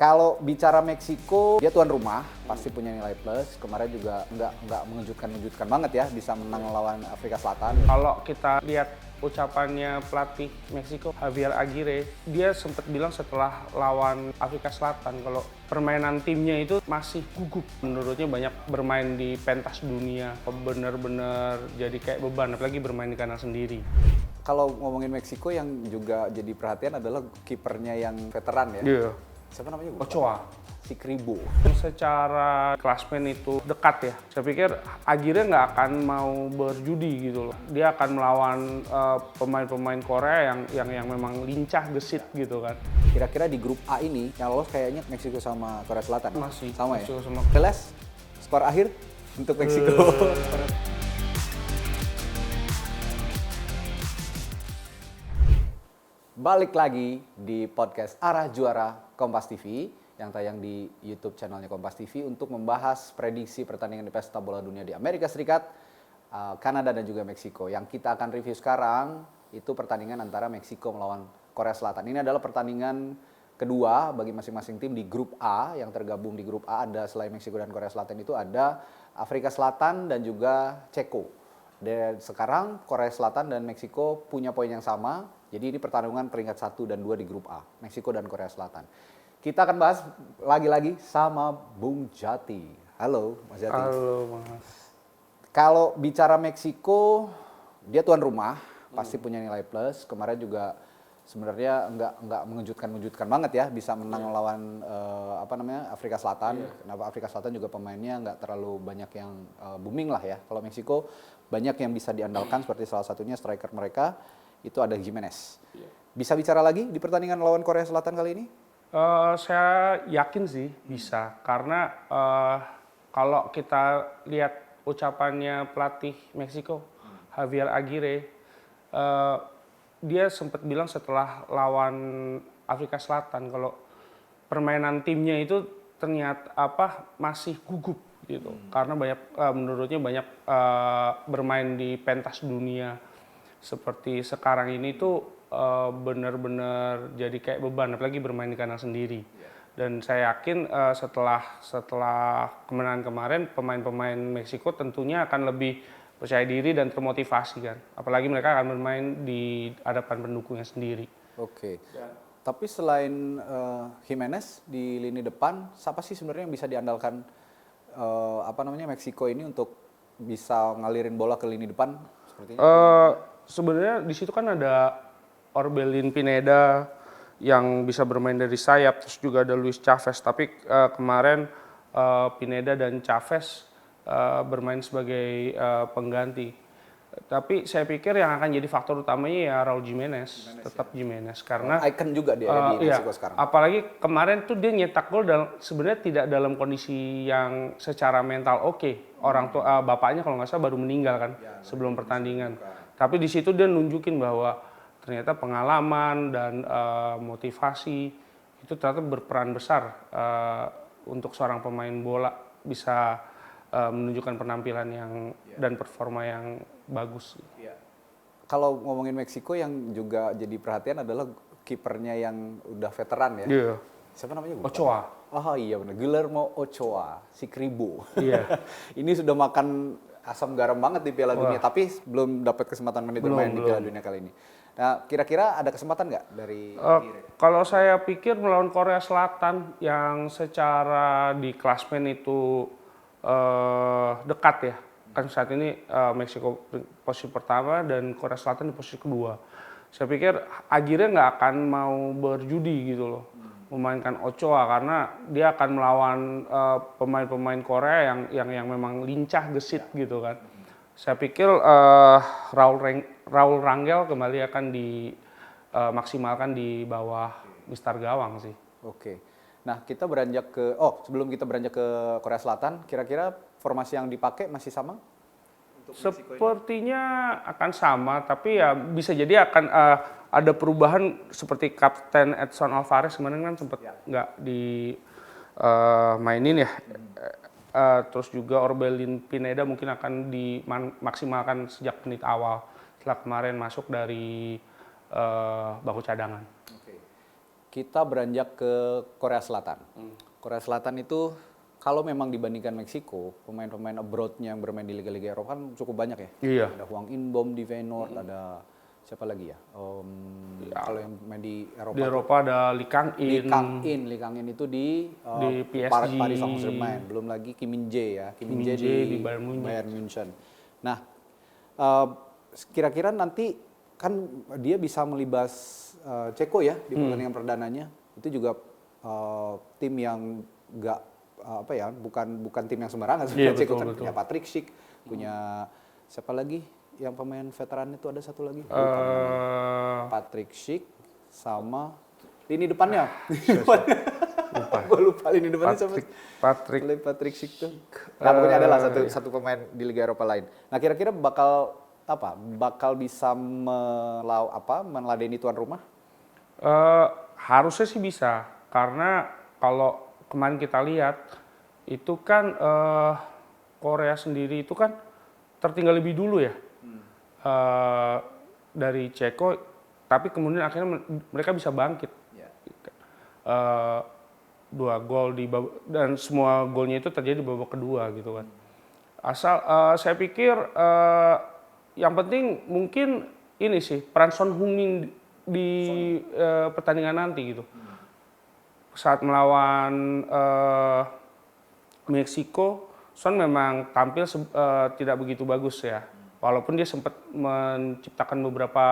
Kalau bicara Meksiko, dia tuan rumah, pasti punya nilai plus. Kemarin juga nggak mengejutkan banget ya, bisa menang lawan Afrika Selatan. Kalau kita lihat ucapannya pelatih Meksiko, Javier Aguirre, dia sempat bilang setelah lawan Afrika Selatan, kalau permainan timnya itu masih gugup. Menurutnya banyak bermain di pentas dunia, benar-benar jadi kayak beban, apalagi bermain di kandang sendiri. Kalau ngomongin Meksiko yang juga jadi perhatian adalah kipernya yang veteran ya. Iya. Siapa namanya? Ochoa. Si Kribo. Secara klasmen itu dekat ya. Saya pikir Aguirre nggak akan mau berjudi gitu loh. Dia akan melawan pemain-pemain Korea yang memang lincah, gesit gitu kan. Kira-kira di grup A ini yang lolos kayaknya Meksiko sama Korea Selatan. Masih. Sama ya? Meksiko sama- Jelas skor akhir untuk Meksiko. Balik lagi di podcast Arah Juara Kompas TV yang tayang di YouTube channelnya Kompas TV untuk membahas prediksi pertandingan di Pesta Bola Dunia di Amerika Serikat, Kanada dan juga Meksiko. Yang kita akan review sekarang itu pertandingan antara Meksiko melawan Korea Selatan. Ini adalah pertandingan kedua bagi masing-masing tim di grup A. Yang tergabung di grup A ada selain Meksiko dan Korea Selatan itu ada Afrika Selatan dan juga Ceko. Dan sekarang Korea Selatan dan Meksiko punya poin yang sama. Jadi ini pertarungan peringkat 1 dan 2 di grup A, Meksiko dan Korea Selatan. Kita akan bahas lagi-lagi sama Bung Jati. Halo Mas Jati. Halo Mas. Kalau bicara Meksiko, dia tuan rumah, pasti punya nilai plus. Kemarin juga sebenarnya nggak mengejutkan banget ya, bisa menang lawan Afrika Selatan. Kenapa Afrika Selatan juga pemainnya nggak terlalu banyak yang booming lah ya. Kalau Meksiko banyak yang bisa diandalkan seperti salah satunya striker mereka itu ada Gimenez. Bisa bicara lagi di pertandingan lawan Korea Selatan kali ini? Saya yakin sih bisa, karena kalau kita lihat ucapannya pelatih Meksiko, Javier Aguirre, dia sempat bilang setelah lawan Afrika Selatan kalau permainan timnya itu ternyata masih gugup gitu, karena banyak menurutnya banyak bermain di pentas dunia seperti sekarang ini tuh benar-benar jadi kayak beban, apalagi bermain di kandang sendiri. Dan saya yakin setelah kemenangan kemarin, pemain-pemain Meksiko tentunya akan lebih percaya diri dan termotivasi kan. Apalagi mereka akan bermain di hadapan pendukungnya sendiri. Oke. Tapi selain Gimenez di lini depan, siapa sih sebenarnya yang bisa diandalkan Meksiko ini untuk bisa ngalirin bola ke lini depan sepertinya? Sebenarnya di situ kan ada Orbelin Pineda yang bisa bermain dari sayap, terus juga ada Luis Chavez. Tapi kemarin Pineda dan Chavez bermain sebagai pengganti. Tapi saya pikir yang akan jadi faktor utamanya ya Raul Gimenez, tetap ya. Gimenez karena icon juga dia di Meksiko sekarang. Apalagi kemarin tuh dia nyetak gol sebenarnya tidak dalam kondisi yang secara mental oke. Orang tua bapaknya kalau nggak salah baru meninggal kan sebelum pertandingan. Tapi di situ dia nunjukin bahwa ternyata pengalaman dan motivasi itu ternyata berperan besar untuk seorang pemain bola bisa menunjukkan penampilan dan performa yang bagus. Kalau ngomongin Meksiko yang juga jadi perhatian adalah kipernya yang udah veteran ya. Iya. Siapa namanya? Ochoa. Oh iya benar, Guillermo Ochoa, si Kribo. Iya. Ini sudah makan asam garam banget di Piala Dunia, tapi belum dapat kesempatan bermain di Piala Dunia kali ini. Nah, kira-kira ada kesempatan nggak dari kalau saya pikir melawan Korea Selatan yang secara di klasmen itu dekat ya. Kan saat ini Meksiko posisi pertama dan Korea Selatan di posisi kedua. Saya pikir Aguirre nggak akan mau berjudi gitu loh, memainkan Ochoa karena dia akan melawan pemain-pemain Korea yang memang lincah, gesit gitu kan. Saya pikir Raul Rangel kembali akan dimaksimalkan di bawah Mister Gawang sih. Oke. Nah, sebelum kita beranjak ke Korea Selatan, kira-kira formasi yang dipakai masih sama? Sepertinya akan sama, tapi ya bisa jadi akan ada perubahan seperti Kapten Edson Alvarez kemarin kan sempat nggak dimainin ya. Terus juga Orbelin Pineda mungkin akan dimaksimalkan sejak menit awal setelah kemarin masuk dari bangku cadangan. kita beranjak ke Korea Selatan. Korea Selatan itu kalau memang dibandingkan Meksiko, pemain-pemain abroad-nya yang bermain di liga-liga Eropa kan cukup banyak ya. Iya. Ada Hwang In-beom di Feyenoord, ada siapa lagi ya? Kalau yang main di Eropa. Di Eropa ada Lee Kang-in. Lee Kang-in itu di PSG. Paris Saint-Germain. Belum lagi Kim Min-jae ya. Kim Min-jae di Bayern Munchen. Nah, kira-kira nanti kan dia bisa melibas Ceko ya di pertandingan perdananya. Itu juga tim yang nggak bukan tim yang sembarangan. Iya, Ceko kan betul. punya Patrick Schick, punya siapa lagi yang pemain veteran itu, ada satu lagi. Patrick Schick sama lini depannya. Gue lupa lini depannya siapa. Patrick Schick tuh. Nah, pokoknya adalah satu pemain di Liga Eropa lain. Nah, kira-kira bakal bisa meladeni tuan rumah? Harusnya sih bisa, karena kalau kemarin kita lihat itu kan Korea sendiri itu kan tertinggal lebih dulu ya dari Ceko, tapi kemudian akhirnya mereka bisa bangkit. 2 gol dan semua golnya itu terjadi di babak kedua gitu kan. Saya pikir yang penting mungkin ini sih peran Son Heung-min di pertandingan nanti gitu. Saat melawan Meksiko, Son memang tampil tidak begitu bagus ya. Walaupun dia sempat menciptakan beberapa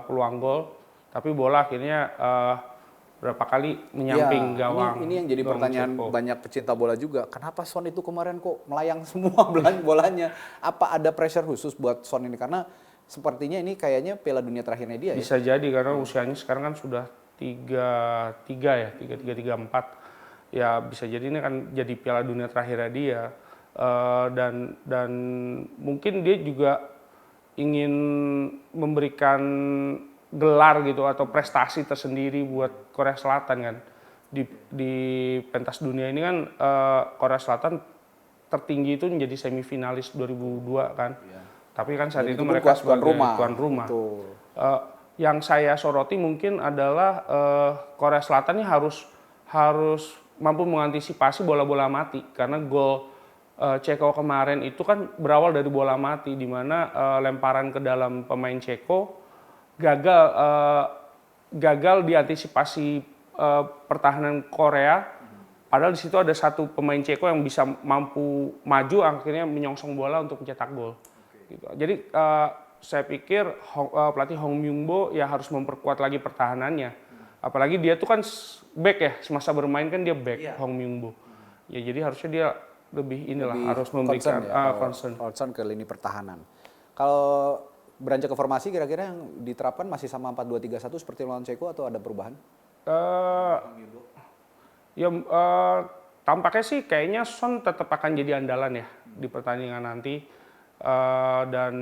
peluang gol, tapi bola akhirnya berapa kali menyamping gawang. Ini yang jadi pertanyaan banyak pecinta bola juga. Kenapa Son itu kemarin kok melayang semua bolanya? Apa ada pressure khusus buat Son ini? Karena sepertinya ini kayaknya Piala Dunia terakhirnya dia. Bisa jadi karena usianya sekarang kan sudah 34. Ya bisa jadi ini kan jadi Piala Dunia terakhirnya dia. Dan mungkin dia juga ingin memberikan gelar gitu atau prestasi tersendiri buat Korea Selatan kan. Di pentas dunia ini kan Korea Selatan tertinggi itu menjadi semifinalis 2002 kan. Tapi kan saat itu mereka sebagai tuan rumah. Yang saya soroti mungkin adalah Korea Selatan ini harus mampu mengantisipasi bola-bola mati, karena gol Ceko kemarin itu kan berawal dari bola mati, di mana lemparan ke dalam pemain Ceko gagal diantisipasi pertahanan Korea. Padahal di situ ada satu pemain Ceko yang bisa mampu maju, akhirnya menyongsong bola untuk mencetak gol. Gitu. Jadi saya pikir pelatih Hong Myung-bo ya harus memperkuat lagi pertahanannya. Apalagi dia tuh kan back ya, semasa bermain kan dia back, Hong Myung-bo. Ya jadi harusnya dia lebih harus memberikan concern ke lini pertahanan. Kalau beranjak ke formasi, kira-kira yang diterapkan masih sama 4-2-3-1 seperti lawan Ceko atau ada perubahan? Tampaknya sih kayaknya Son tetap akan jadi andalan ya di pertandingan nanti. Dan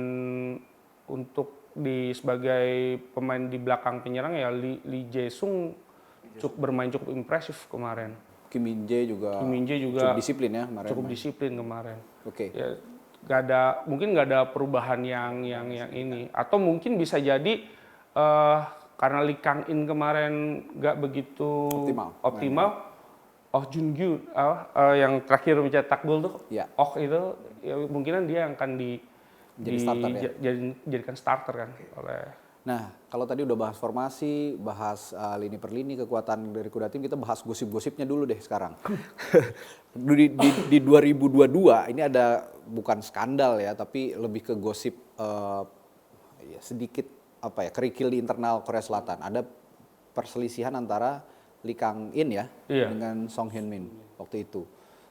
untuk sebagai pemain di belakang penyerang ya Lee Jae-sung bermain cukup impresif kemarin. Kim Min-jae juga cukup disiplin ya kemarin. Cukup disiplin kemarin. Oke. Ya, mungkin nggak ada perubahan yang ini, atau mungkin bisa jadi karena Lee Kang-in kemarin nggak begitu optimal. Oh Jun-gyu yang terakhir mencetak gol tuh, itu ya kemungkinan dia yang akan dijadikan starter kan oleh. Nah, kalau tadi udah bahas formasi, bahas lini per lini, kekuatan dari kuda tim, kita bahas gosip-gosipnya dulu deh sekarang. di 2022 ini ada bukan skandal ya, tapi lebih ke gosip sedikit kerikil di internal Korea Selatan. Ada perselisihan antara Lee Kang-in ya dengan Son Heung-min waktu itu.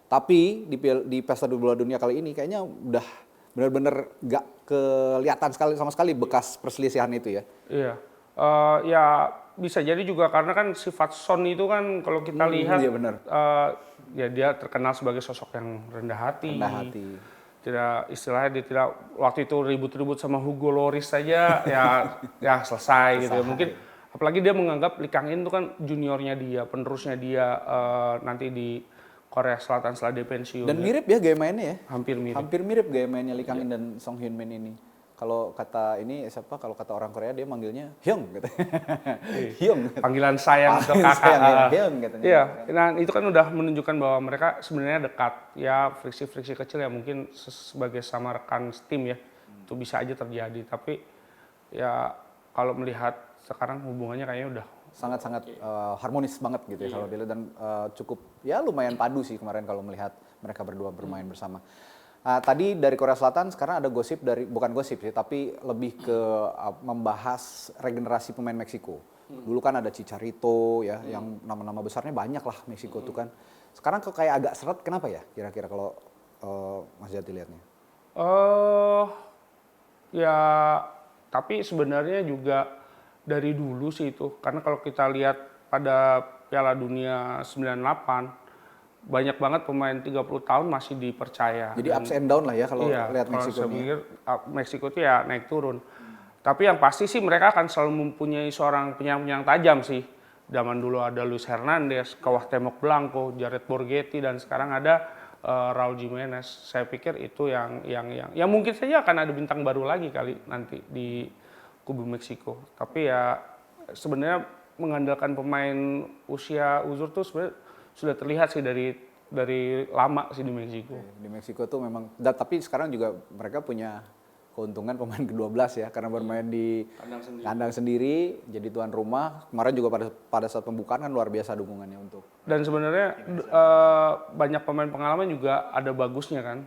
Tapi di pesta bola dunia kali ini kayaknya udah benar-benar nggak kelihatan sama sekali bekas perselisihan itu ya. Iya. Ya bisa jadi juga karena kan sifat Son itu kan kalau kita lihat ya dia terkenal sebagai sosok yang rendah hati. Istilahnya dia tidak waktu itu ribut-ribut sama Hugo Lloris saja ya selesai gitu ya. Mungkin apalagi dia menganggap Lee Kang-in itu kan juniornya dia, penerusnya dia nanti di Korea Selatan setelah dia pensiun. Dan mirip ya gaya mainnya ya? Hampir mirip. Hampir mirip gaya mainnya Lee Kang-in dan Son Heung-min ini. Kalau kata ini siapa? Kalau kata orang Korea dia manggilnya Hyung gitu. Hyung. Panggilan sayang atau Sayang, kakak. ya, Hyung katanya. Iya, nah itu kan udah menunjukkan bahwa mereka sebenarnya dekat. Ya friksi-friksi kecil ya mungkin sebagai sama rekan tim ya, itu bisa aja terjadi. Tapi ya kalau melihat sekarang hubungannya kayaknya udah Sangat-sangat harmonis banget gitu ya kalau dilihat dan cukup ya lumayan padu sih kemarin kalau melihat mereka berdua bermain bersama. Tadi dari Korea Selatan sekarang ada gosip dari bukan gosip sih tapi lebih ke membahas regenerasi pemain Meksiko. Dulu kan ada Chicharito ya yang nama-nama besarnya banyak lah Meksiko tuh kan. Sekarang kok kayak agak seret kenapa ya kira-kira kalau Mas Jati lihatnya? Ya tapi sebenarnya juga dari dulu sih itu. Karena kalau kita lihat pada Piala Dunia 98 banyak banget pemain 30 tahun masih dipercaya. Jadi ups and down lah ya kalau lihat Meksiko Saya ini. pikir Meksiko itu ya naik turun. Tapi yang pasti sih mereka akan selalu mempunyai seorang penyerang tajam sih. Zaman dulu ada Luis Hernandez, Cuauhtémoc Blanco, Jared Borghetti dan sekarang ada Raul Jimenez. Saya pikir itu yang mungkin saja akan ada bintang baru lagi kali nanti di kubu Meksiko. Tapi ya sebenarnya mengandalkan pemain usia uzur tuh sebenarnya sudah terlihat sih dari lama sih di Meksiko. Di Meksiko tuh memang, tapi sekarang juga mereka punya keuntungan pemain ke-12 ya, karena bermain di kandang sendiri, jadi tuan rumah. Kemarin juga pada saat pembukaan kan luar biasa dukungannya untuk. Dan sebenarnya banyak pemain pengalaman juga ada bagusnya kan.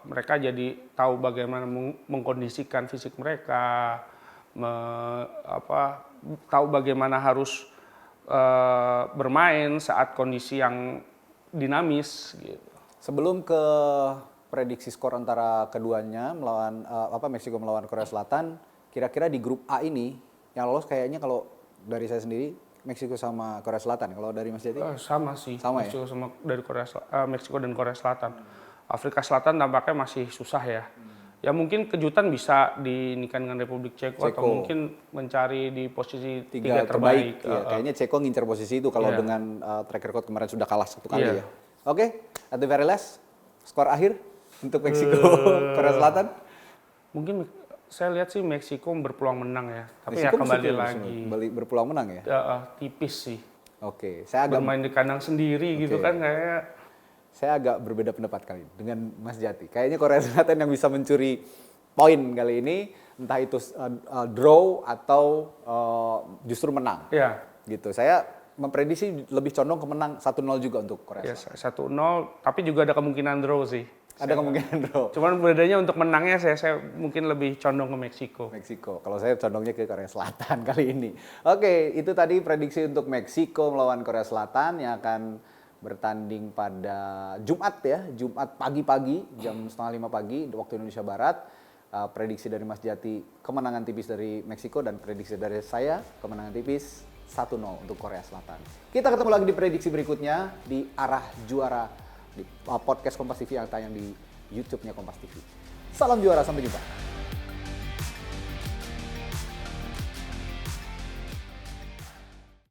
Mereka jadi tahu bagaimana mengkondisikan fisik mereka, tahu bagaimana harus bermain saat kondisi yang dinamis gitu. Sebelum ke prediksi skor antara keduanya melawan Meksiko melawan Korea Selatan, kira-kira di grup A ini yang lolos kayaknya kalau dari saya sendiri Meksiko sama Korea Selatan. Kalau dari Mas Jati? Sama sih. Sama Meksiko ya? sama dari Meksiko dan Korea Selatan. Afrika Selatan tampaknya masih susah ya. Ya mungkin kejutan bisa dinikahin dengan Republik Ceko atau mungkin mencari di posisi tiga terbaik. Ya, kayaknya Ceko ngincer posisi itu kalau dengan track record kemarin sudah kalah 1 kali ya. Oke, at the very last, skor akhir untuk Meksiko Korea Selatan. Mungkin saya lihat sih Meksiko berpeluang menang ya. Tapi Meksiko ya kembali lagi. Berpeluang menang ya? Tipis sih. Oke, saya agak bermain di kandang sendiri gitu kan kayaknya. Saya agak berbeda pendapat kali dengan Mas Jati. Kayaknya Korea Selatan yang bisa mencuri poin kali ini, entah itu draw atau justru menang. Iya. Gitu. Saya memprediksi lebih condong ke menang 1-0 juga untuk Korea Selatan. 1-0, tapi juga ada kemungkinan draw sih. Ada kemungkinan draw. Cuman bedanya untuk menangnya saya mungkin lebih condong ke Meksiko. Kalau saya condongnya ke Korea Selatan kali ini. Oke, itu tadi prediksi untuk Meksiko melawan Korea Selatan yang akan bertanding pada Jumat ya, Jumat pagi-pagi jam 4:30 pagi waktu Indonesia Barat. Prediksi dari Mas Jati kemenangan tipis dari Meksiko dan prediksi dari saya kemenangan tipis 1-0 untuk Korea Selatan. Kita ketemu lagi di prediksi berikutnya di Arah Juara di podcast Kompas TV yang tayang di YouTube-nya Kompas TV. Salam juara, sampai jumpa.